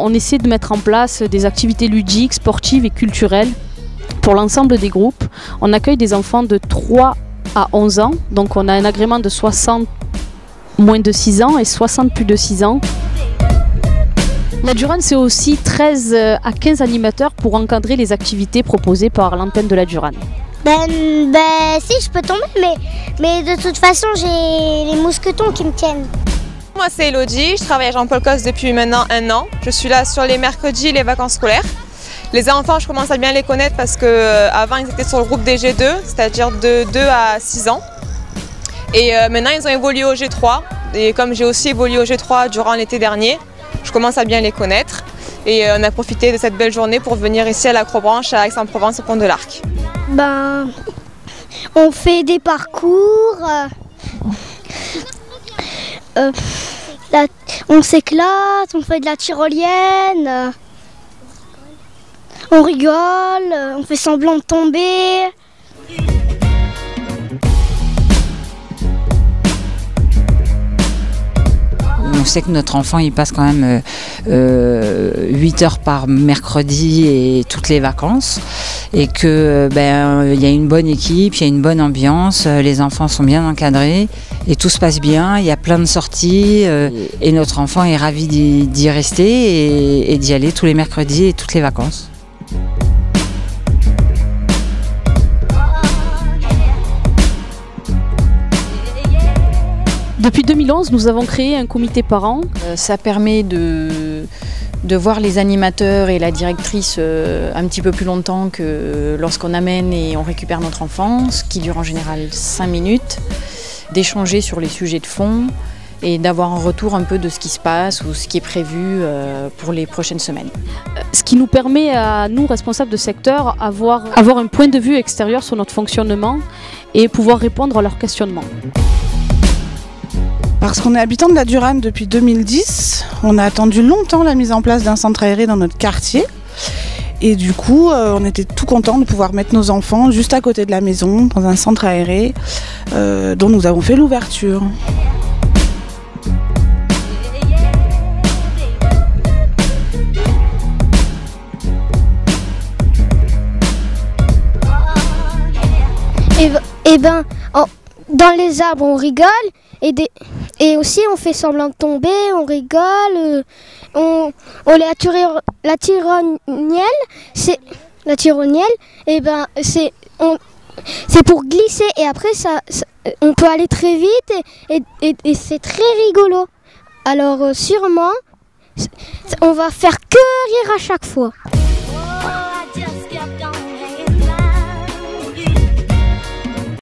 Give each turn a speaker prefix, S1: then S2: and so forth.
S1: on essaie de mettre en place des activités ludiques, sportives et culturelles pour l'ensemble des groupes. On accueille des enfants de 3 à 11 ans, donc on a un agrément de 60 moins de 6 ans et 60 plus de 6 ans. La Durane, c'est aussi 13 à 15 animateurs pour encadrer les activités proposées par l'antenne de la Durane.
S2: Si, je peux tomber, mais de toute façon, j'ai les mousquetons qui me tiennent.
S3: Moi, c'est Elodie, je travaille à Jean-Paul Cos depuis maintenant 1 an. Je suis là sur les mercredis et les vacances scolaires. Les enfants, je commence à bien les connaître parce qu'avant, ils étaient sur le groupe des G2, c'est-à-dire de 2 à 6 ans. Et maintenant, ils ont évolué au G3. Et comme j'ai aussi évolué au G3 durant l'été dernier, je commence à bien les connaître. Et on a profité de cette belle journée pour venir ici à l'Acrobranche, à Aix-en-Provence, au Pont de l'Arc.
S2: On fait des parcours, on s'éclate, on fait de la tyrolienne, on rigole, on fait semblant de tomber.
S4: On sait que notre enfant il passe quand même 8 heures par mercredi et toutes les vacances et que il y a une bonne équipe, il y a une bonne ambiance, les enfants sont bien encadrés et tout se passe bien, il y a plein de sorties et notre enfant est ravi d'y rester et d'y aller tous les mercredis et toutes les vacances.
S1: Depuis 2011, nous avons créé un comité parents.
S5: Ça permet de voir les animateurs et la directrice un petit peu plus longtemps que lorsqu'on amène et on récupère notre enfant, ce qui dure en général 5 minutes, d'échanger sur les sujets de fond et d'avoir un retour un peu de ce qui se passe ou ce qui est prévu pour les prochaines semaines.
S1: Ce qui nous permet à nous, responsables de secteur, avoir un point de vue extérieur sur notre fonctionnement et pouvoir répondre à leurs questionnements.
S6: Parce qu'on est habitant de la Durane depuis 2010, on a attendu longtemps la mise en place d'un centre aéré dans notre quartier. Et du coup, on était tout contents de pouvoir mettre nos enfants juste à côté de la maison, dans un centre aéré, dont nous avons fait l'ouverture.
S2: Dans les arbres, on rigole. Et aussi on fait semblant de tomber, on rigole, la tyrolienne, c'est pour glisser et après on peut aller très vite et c'est très rigolo. Alors sûrement on va faire que rire à chaque fois.